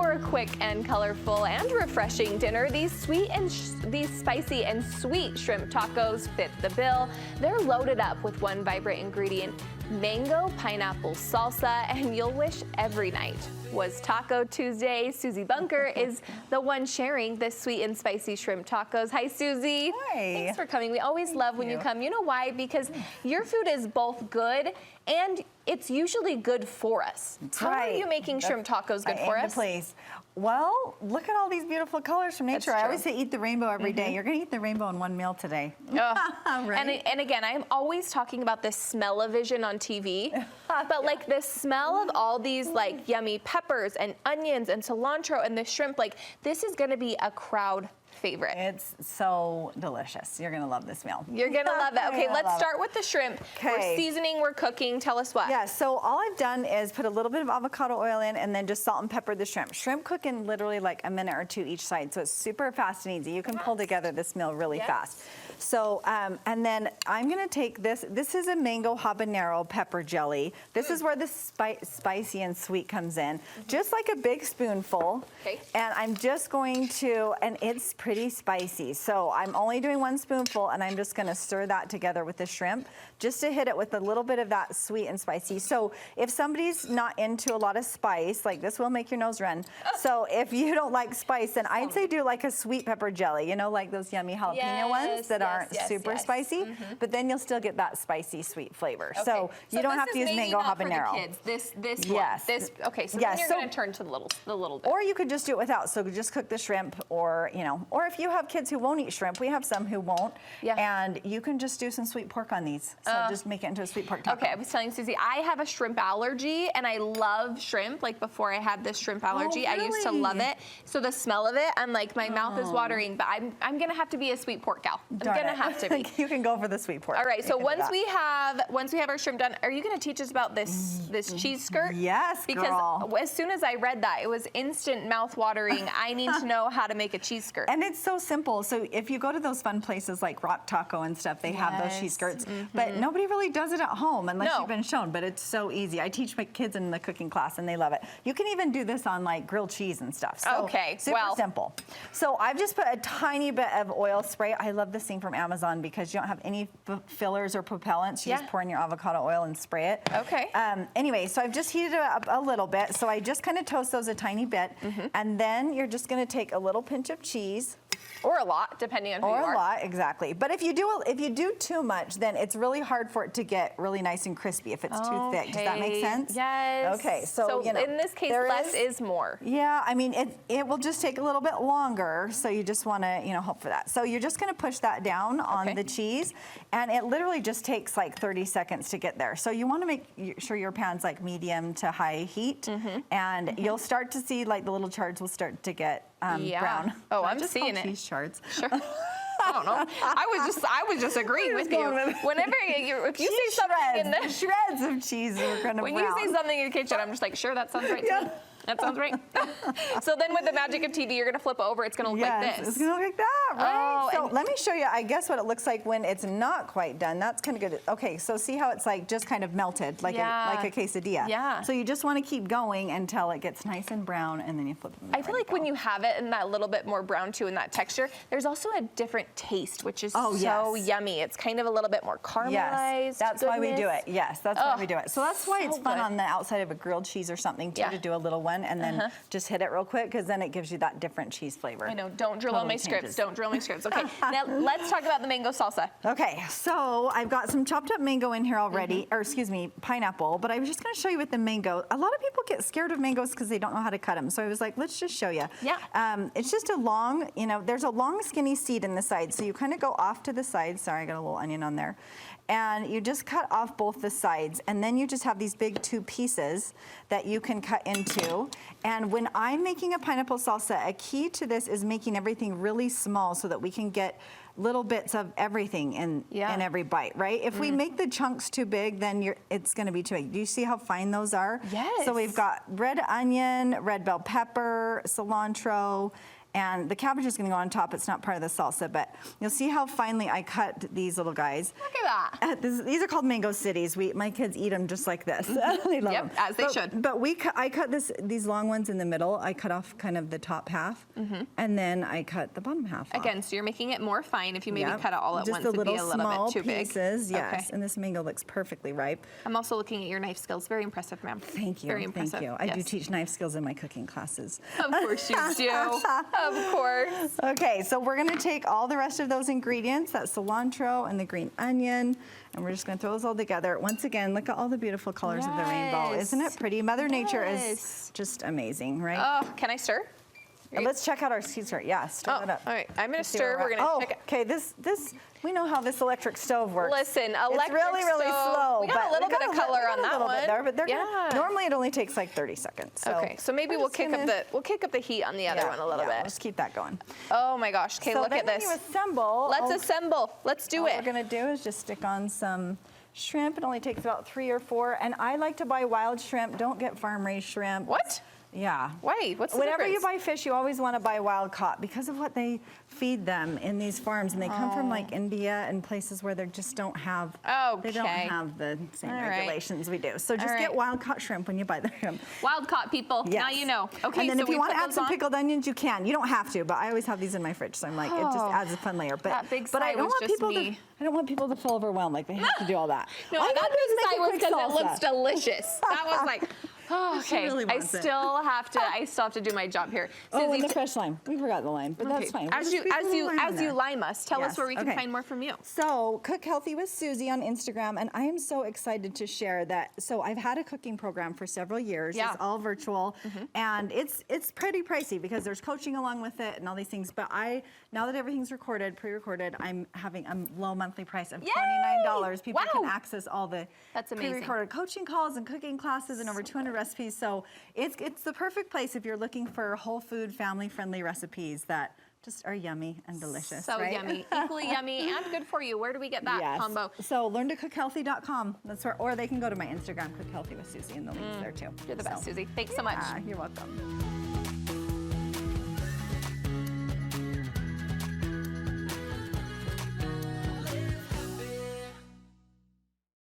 For a quick and colorful and refreshing dinner, these spicy and sweet shrimp tacos fit the bill. They're loaded up with one vibrant ingredient, mango pineapple salsa, and you'll wish every night was Taco Tuesday. Suzy Bunker is the one sharing this sweet and spicy shrimp tacos. Hi, Suzy. Hi. Thanks for coming. We always love when you come. You know why? Because your food is both good and it's usually good for us. How are you making shrimp tacos good for us? Please. Well, look at all these beautiful colors from nature. I always say eat the rainbow every day. You're going to eat the rainbow in one meal today. Right? And again, I'm always talking about the smell-o-vision on TV, but like the smell of all these like yummy peppers and onions and cilantro and the shrimp, like this is going to be a crowd favorite. It's so delicious. You're going to love this meal. You're going to love it. Okay, let's start with the shrimp. We're seasoning, we're cooking. Tell us what. Yeah, so all I've done is put a little bit of avocado oil in and then just salt and pepper the shrimp. Shrimp cook in literally like a minute or two each side, so it's super fast and easy. You can pull together this meal really fast. So, and then I'm going to take this. This is a mango habanero pepper jelly. This is where the spicy and sweet comes in. Just like a big spoonful. And I'm just going to, and it's pretty spicy. So I'm only doing one spoonful and I'm just going to stir that together with the shrimp just to hit it with a little bit of that sweet and spicy. So if somebody's not into a lot of spice, like this will make your nose run. So if you don't like spice, then I'd say do like a sweet pepper jelly, you know, like those yummy jalapeno ones that aren't super spicy, but then you'll still get that spicy sweet flavor. So you don't have to use mango habanero. For the kids. This one. Okay, so then you're going to turn to the little bit. Or you could just do it without. So just cook the shrimp, or you know, or if you have kids who won't eat shrimp, we have some who won't, and you can just do some sweet pork on these. So just make it into a sweet pork taco. Okay, I was telling Suzy, I have a shrimp allergy, and I love shrimp. Like before I had this shrimp allergy, I used to love it. So the smell of it, I'm like, my mouth is watering. But I'm gonna have to be a sweet pork gal. I'm gonna have to be. You can go for the sweet pork. All right. So once we have our shrimp done, are you gonna teach us about this cheese skirt? Yes, because as soon as I read that, it was instant mouth watering. I need to know how to make a cheese skirt. And it's so simple. So if you go to those fun places like Rock Taco and stuff, they have those cheese skirts, but nobody really does it at home unless you've been shown. But it's so easy. I teach my kids in the cooking class and they love it. You can even do this on like grilled cheese and stuff. So super simple. So I've just put a tiny bit of oil spray. I love this thing from Amazon because you don't have any fillers or propellants. You just pour in your avocado oil and spray it. Anyway, so I've just heated it up a little bit. So I just kind of toast those a tiny bit. And then you're just going to take a little pinch of cheese. Or a lot, depending on who you are. Or a lot, exactly. But if you do too much, then it's really hard for it to get really nice and crispy if it's too thick. Does that make sense? Yes. Okay, so you know, in this case, less is more. Yeah, I mean, it will just take a little bit longer, so you just want to, you know, hope for that. So you're just going to push that down on the cheese, and it literally just takes like 30 seconds to get there. So you want to make sure your pan's like medium to high heat, and you'll start to see like the little shards will start to get brown. Oh, I'm just seeing it. Cheese shards. Sure. I don't know. I was just agreeing with you. Whenever if you say something in the shreds of cheese are going to when you say something in the kitchen, I'm just like, sure, that sounds right to me. That sounds right. So then with the magic of TV, you're going to flip it over. It's going to look like this. It's going to look like that, right? So let me show you, I guess, what it looks like when it's not quite done. That's kind of good. Okay, so see how it's like just kind of melted, like a quesadilla. Yeah. So you just want to keep going until it gets nice and brown, and then you flip it. I feel like when you have it in that little bit more brown too, in that texture, there's also a different taste, which is so yummy. It's kind of a little bit more caramelized. Yes, that's why we do it. Yes, that's why we do it. So that's why it's fun on the outside of a grilled cheese or something too, to do a little one and then just hit it real quick, because then it gives you that different cheese flavor. I know, don't drill on my scripts. Don't drill my scripts. Okay, now let's talk about the mango salsa. Okay, so I've got some chopped up mango in here already, or excuse me, pineapple, but I was just gonna show you with the mango. A lot of people get scared of mangoes because they don't know how to cut them. So I was like, let's just show you. Yeah. It's just a long, you know, there's a long skinny seed in the side. So you kind of go off to the side. Sorry, I got a little onion on there. And you just cut off both the sides, and then you just have these big 2 pieces that you can cut into. And when I'm making a pineapple salsa, a key to this is making everything really small so that we can get little bits of everything in every bite, right? If we make the chunks too big, then it's going to be too big. Do you see how fine those are? Yes. So we've got red onion, red bell pepper, cilantro, And the cabbage is gonna go on top. It's not part of the salsa, but you'll see how finely I cut these little guys. Look at that. These are called mango cities. My kids eat them just like this. They love them. As they should. But I cut these long ones in the middle. I cut off kind of the top half, and then I cut the bottom half off. Again, so you're making it more fine. If you maybe cut it all at once, Just it'd be a little small bit too big. pieces, yes. Okay. And this mango looks perfectly ripe. I'm also looking at your knife skills. Very impressive, ma'am. Thank you. Very impressive. Thank you. I do teach knife skills in my cooking classes. Of course you do. Of course. Okay, so we're gonna take all the rest of those ingredients, that cilantro and the green onion, and we're just gonna throw those all together. Once again, look at all the beautiful colors of the rainbow. Isn't it pretty? Mother Nature is just amazing, right? Oh, can I stir? Let's check out our stir. Yeah, stir it up. All right, I'm gonna stir. We're gonna check it. Okay, this we know how this electric stove works. Listen, electric it's really stove. slow. We got a little bit of color on that one. There, but normally it only takes like 30 seconds. So okay, so maybe we'll kick up the heat on the other one a little bit. Let's keep that going. Oh my gosh. Okay, so look at this. When you assemble. Let's assemble. Let's do it. What we're gonna do is just stick on some shrimp. It only takes about 3 or 4, and I like to buy wild shrimp. Don't get farm-raised shrimp. What? Yeah. Why? What's the Whenever difference? you buy fish, you always want to buy wild caught because of what they feed them in these farms, and they come from like India and places where they just don't have. They don't have the same regulations we do. So just get wild caught shrimp when you buy the shrimp. Wild caught, people. Yes. Now you know. Okay. And then so if you want to add some on? pickled onions, you can. You don't have to, but I always have these in my fridge, so I'm like, it just adds a fun layer. But that big but I sigh don't was want just people me. to. I don't want people to feel overwhelmed, like they have to do all that. No, all that big sigh was because it looks looks delicious. That was like. Oh, okay, really I wants it. still have to do my job here. Oh, Suzy, and the fresh lime. We forgot the lime, but that's fine. As you lime us, tell us where we can find more from you. So, Cook Healthy with Suzy on Instagram, and I am so excited to share that. So, I've had a cooking program for several years. Yeah. It's all virtual, and it's pretty pricey because there's coaching along with it and all these things. But now that everything's pre-recorded, I'm having a low monthly price of $29. People can access all the pre-recorded coaching calls and cooking classes and over 200 recipes. So it's the perfect place if you're looking for whole food, family-friendly recipes that just are yummy and delicious. So right? yummy, equally yummy and good for you. Where do we get that combo? So learntocookhealthy.com. That's where, or they can go to my Instagram, Cook Healthy with Suzy, and the link's there too. You're the best, Suzy. Thanks so much. You're welcome.